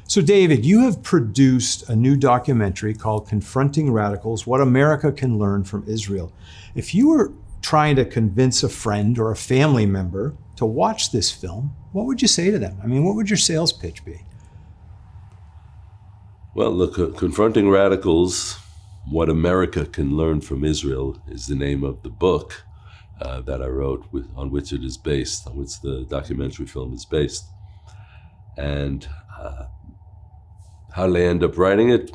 So David, you have produced a new documentary called Confronting Radicals, What America Can Learn from Israel. If you were trying to convince a friend or a family member to watch this film, what would you say to them? I mean, what would your sales pitch be? Well, look, Confronting Radicals, What America Can Learn from Israel is the name of the book that I wrote, on which it is based, on which the documentary film is based. And how did I end up writing it?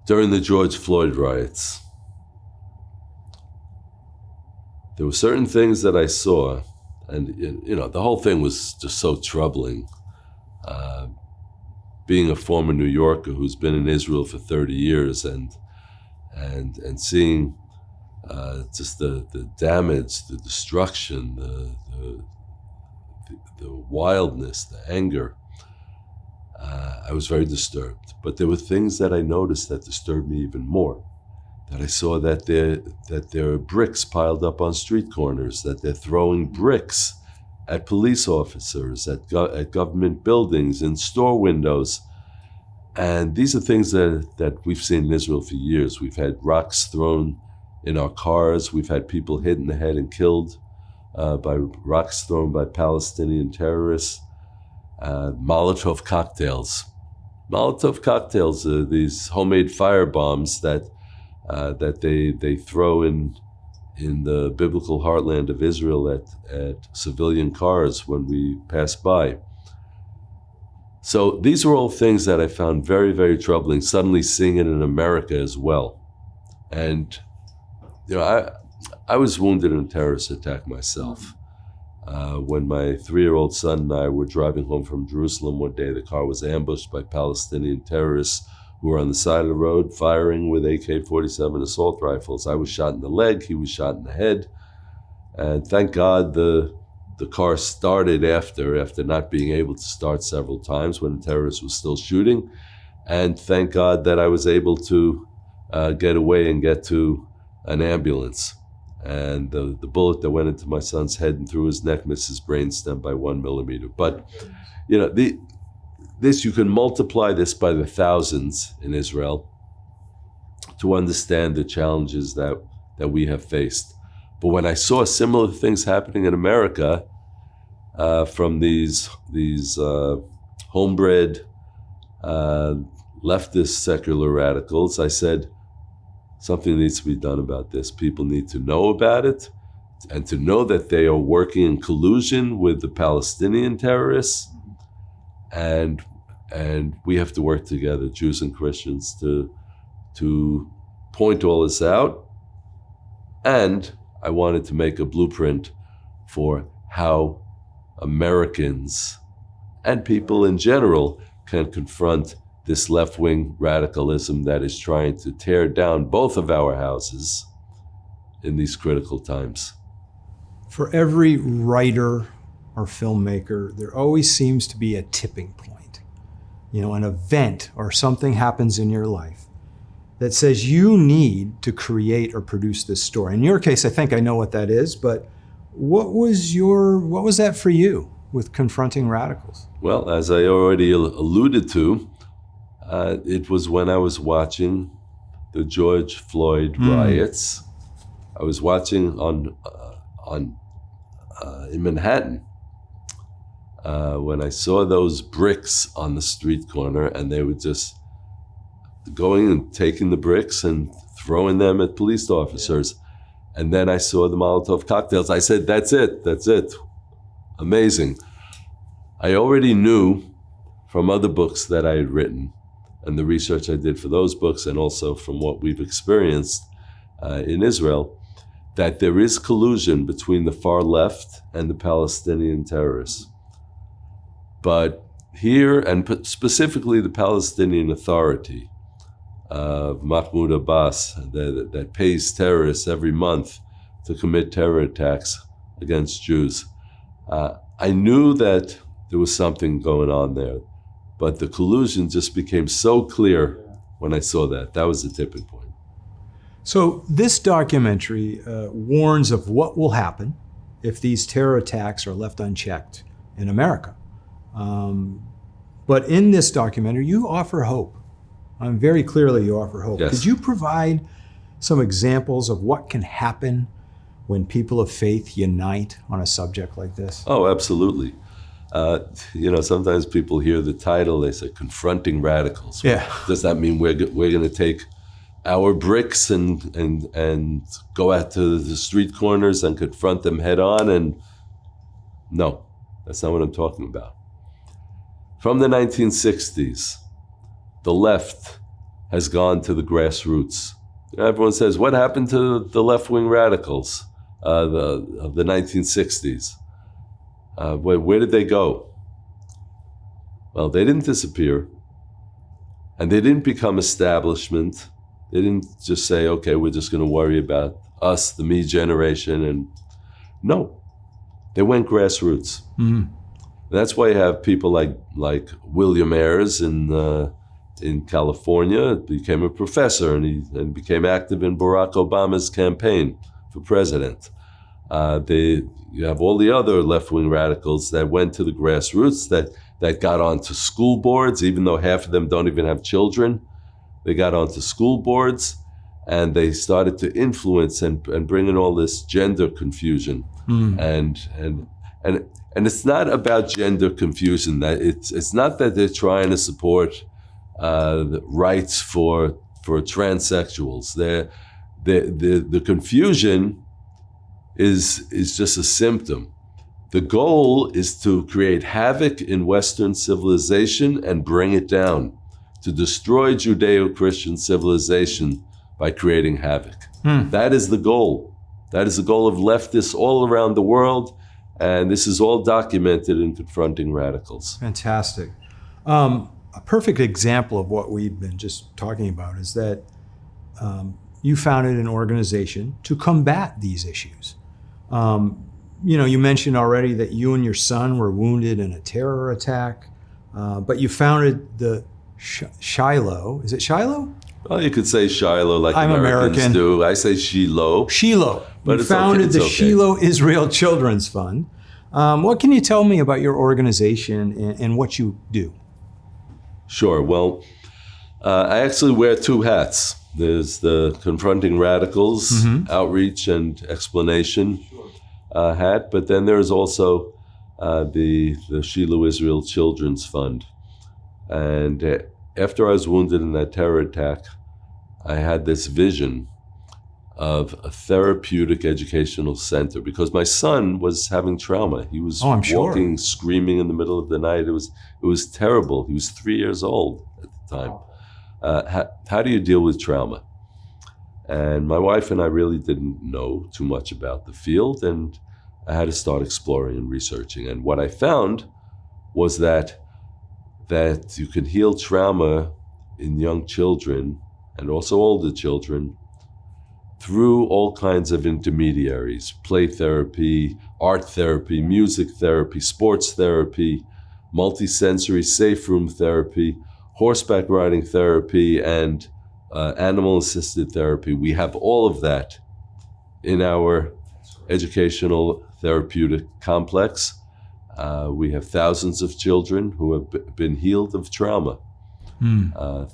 During the George Floyd riots, there were certain things that I saw, and the whole thing was just so troubling. Being a former New Yorker who's been in Israel for 30 years and seeing just the damage, the destruction, the wildness, the anger, I was very disturbed. But there were things that I noticed that disturbed me even more. That I saw that there are bricks piled up on street corners, that they're throwing bricks at police officers, at government buildings, in store windows. And these are things that we've seen in Israel for years. We've had rocks thrown in our cars. We've had people hit in the head and killed by rocks thrown by Palestinian terrorists. Molotov cocktails. Molotov cocktails are these homemade fire bombs that they throw in the biblical heartland of Israel at civilian cars when we pass by. So these are all things that I found very, very troubling, suddenly seeing it in America as well. And, I was wounded in a terrorist attack myself. When my 3-year-old son and I were driving home from Jerusalem one day, the car was ambushed by Palestinian terrorists who were on the side of the road firing with AK-47 assault rifles. I was shot in the leg, he was shot in the head. And thank God the car started after not being able to start several times when the terrorist was still shooting. And thank God that I was able to get away and get to an ambulance. And the bullet that went into my son's head and through his neck missed his brainstem by 1 millimeter. But, this, you can multiply this by the thousands in Israel to understand the challenges that we have faced. But when I saw similar things happening in America from these homebred leftist secular radicals, I said, something needs to be done about this. People need to know about it and to know that they are working in collusion with the Palestinian terrorists. And we have to work together, Jews and Christians, to point all this out. And I wanted to make a blueprint for how Americans and people in general can confront this left-wing radicalism that is trying to tear down both of our houses in these critical times. For every writer or filmmaker, there always seems to be a tipping point. An event or something happens in your life that says you need to create or produce this story. In your case, I think I know what that is, but what was that for you with Confronting Radicals? Well, as I already alluded to, it was when I was watching the George Floyd riots. I was watching in Manhattan when I saw those bricks on the street corner, and they were just going and taking the bricks and throwing them at police officers. Yeah. And then I saw the Molotov cocktails. I said, that's it. Amazing. I already knew from other books that I had written and the research I did for those books, and also from what we've experienced in Israel, that there is collusion between the far left and the Palestinian terrorists. But here, and specifically the Palestinian Authority of Mahmoud Abbas, that pays terrorists every month to commit terror attacks against Jews, I knew that there was something going on there. But the collusion just became so clear when I saw that. That was the tipping point. So this documentary warns of what will happen if these terror attacks are left unchecked in America. But in this documentary, you offer hope. Very clearly you offer hope. Yes. Could you provide some examples of what can happen when people of faith unite on a subject like this? Oh, absolutely. Sometimes people hear the title, they say, Confronting Radicals. Yeah. Does that mean we're going to take our bricks and go out to the street corners and confront them head on? And no, that's not what I'm talking about. From the 1960s, the left has gone to the grassroots. Everyone says, what happened to the left-wing radicals of the 1960s? Where did they go? Well, they didn't disappear, and they didn't become establishment. They didn't just say, okay, we're just going to worry about us, the me generation, and no, they went grassroots. Mm-hmm. That's why you have people like William Ayers in California, became a professor, and he became active in Barack Obama's campaign for president. You have all the other left-wing radicals that went to the grassroots, that got onto school boards, even though half of them don't even have children. They got onto school boards, and they started to influence and bring in all this gender confusion. And it's not about gender confusion. That it's not that they're trying to support the rights for transsexuals. The confusion is just a symptom. The goal is to create havoc in Western civilization and bring it down, to destroy Judeo-Christian civilization by creating havoc. That is the goal. That is the goal of leftists all around the world, and this is all documented in Confronting Radicals. Fantastic. A perfect example of what we've been just talking about is that you founded an organization to combat these issues. You mentioned already that you and your son were wounded in a terror attack, but you founded the Shiloh. Is it Shiloh? Well, you could say Shiloh like I'm Americans American. do. I say Shiloh. Shiloh. But you it's founded okay. the Shiloh Israel Children's Fund. What can you tell me about your organization and what you do? Sure. Well, I actually wear two hats. There's the Confronting Radicals outreach and explanation hat, but then there's also the Shiloh Israel Children's Fund. And after I was wounded in that terror attack, I had this vision of a therapeutic educational center because my son was having trauma. He was walking, screaming in the middle of the night. It was terrible. He was 3 years old at the time. How do you deal with trauma? And my wife and I really didn't know too much about the field, and I had to start exploring and researching. And what I found was that you can heal trauma in young children and also older children through all kinds of intermediaries: play therapy, art therapy, music therapy, sports therapy, multisensory safe room therapy, horseback riding therapy, and animal-assisted therapy. We have all of that in our educational therapeutic complex. We have thousands of children who have been healed of trauma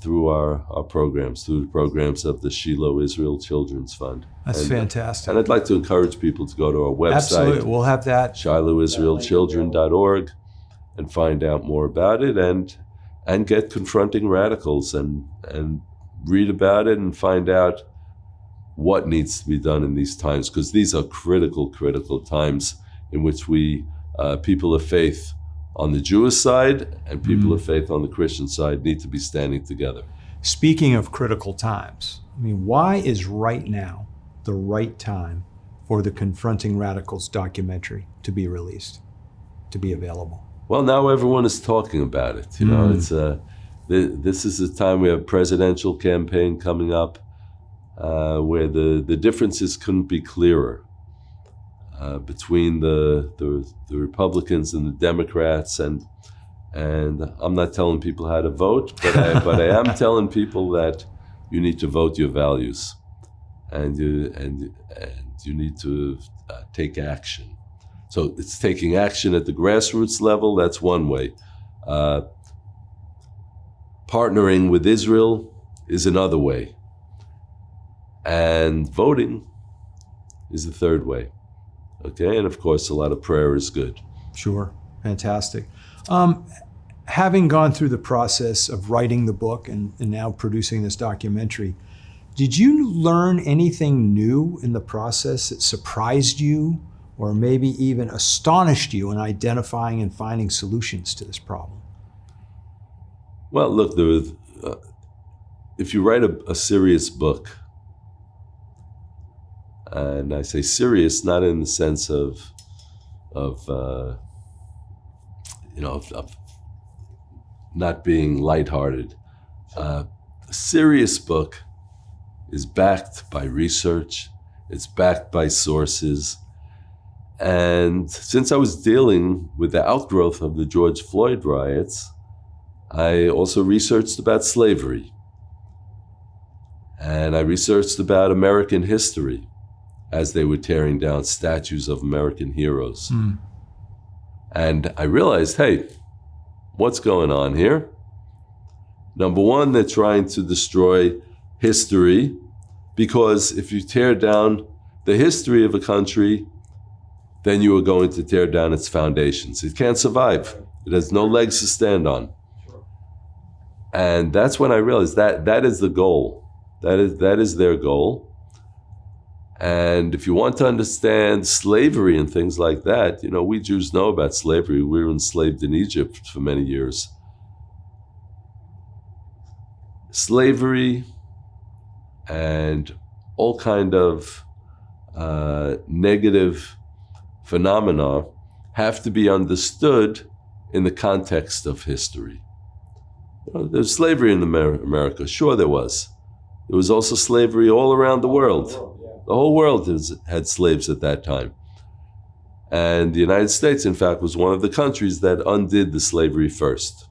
through our programs, through the programs of the Shiloh Israel Children's Fund. That's fantastic. And I'd like to encourage people to go to our website. Absolutely, we'll have that. ShilohIsraelChildren.org and find out more about it, and get Confronting Radicals and read about it and find out what needs to be done in these times, because these are critical times in which we, people of faith on the Jewish side and people of faith on the Christian side, need to be standing together. Speaking of critical times, why is right now the right time for the Confronting Radicals documentary to be released, to be available? Well, now everyone is talking about it. It's this is the time we have a presidential campaign coming up, where the differences couldn't be clearer between the Republicans and the Democrats, and I'm not telling people how to vote, but I am telling people that you need to vote your values, and you need to take action. So it's taking action at the grassroots level. That's one way. Partnering with Israel is another way. And voting is the third way. Okay, and of course, a lot of prayer is good. Sure, fantastic. Having gone through the process of writing the book and now producing this documentary, did you learn anything new in the process that surprised you or maybe even astonished you in identifying and finding solutions to this problem? Well, look, if you write a serious book, and I say serious not in the sense of not being lighthearted. A serious book is backed by research, it's backed by sources. And since I was dealing with the outgrowth of the George Floyd riots, I also researched about slavery. And I researched about American history as they were tearing down statues of American heroes. Mm. And I realized, hey, what's going on here? Number one, they're trying to destroy history, because if you tear down the history of a country, then you are going to tear down its foundations. It can't survive. It has no legs to stand on. And that's when I realized that is the goal. That is their goal. And if you want to understand slavery and things like that, we Jews know about slavery. We were enslaved in Egypt for many years. Slavery and all kind of negative phenomena have to be understood in the context of history. There's slavery in America. Sure there was. There was also slavery all around the world. The whole world had slaves at that time. And the United States, in fact, was one of the countries that undid the slavery first.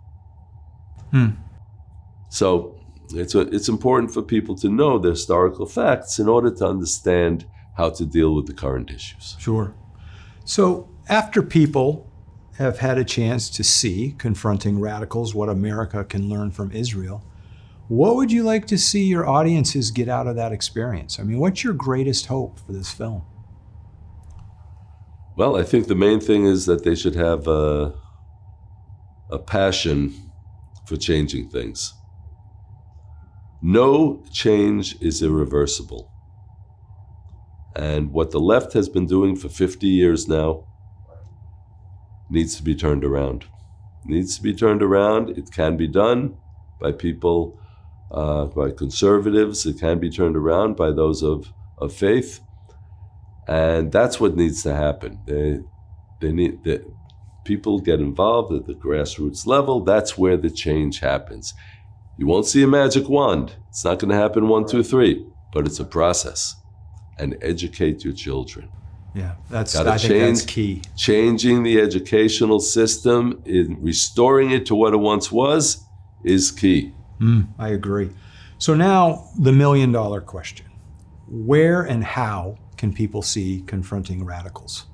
So it's important for people to know the historical facts in order to understand how to deal with the current issues. Sure. So after people have had a chance to see Confronting Radicals, what America can learn from Israel, what would you like to see your audiences get out of that experience? I mean, what's your greatest hope for this film? Well, I think the main thing is that they should have a passion for changing things. No change is irreversible. And what the left has been doing for 50 years now needs to be turned around. Needs to be turned around. It can be done by people, by conservatives. It can be turned around by those of faith. And that's what needs to happen. People get involved at the grassroots level. That's where the change happens. You won't see a magic wand. It's not going to happen 1, 2, 3, but it's a process. And educate your children. Yeah, I think that's key. Changing the educational system, restoring it to what it once was, is key. I agree. So now the $1 million question. Where and how can people see Confronting Radicals?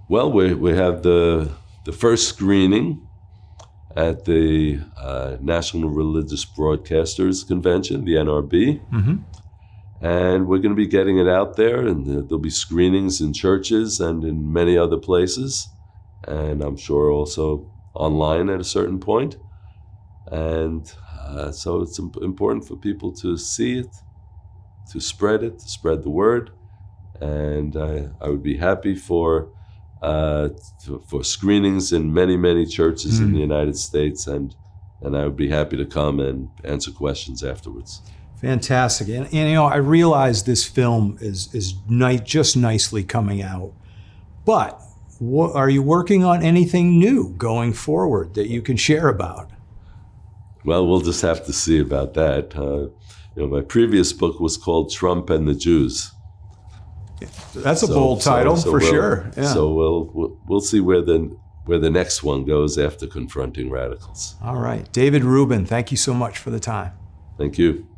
Well, we have the first screening at the National Religious Broadcasters Convention, the NRB. Mm-hmm. And we're going to be getting it out there, and there'll be screenings in churches and in many other places, and I'm sure also online at a certain point. And so it's important for people to see it, to spread the word. And I would be happy for screenings in many, many churches in the United States, and I would be happy to come and answer questions afterwards. Fantastic. And I realize this film is just nicely coming out, but are you working on anything new going forward that you can share about? Well, we'll just have to see about that. My previous book was called Trump and the Jews. That's a bold title for sure. Yeah. So we'll see where the next one goes after Confronting Radicals. All right. David Rubin, thank you so much for the time. Thank you.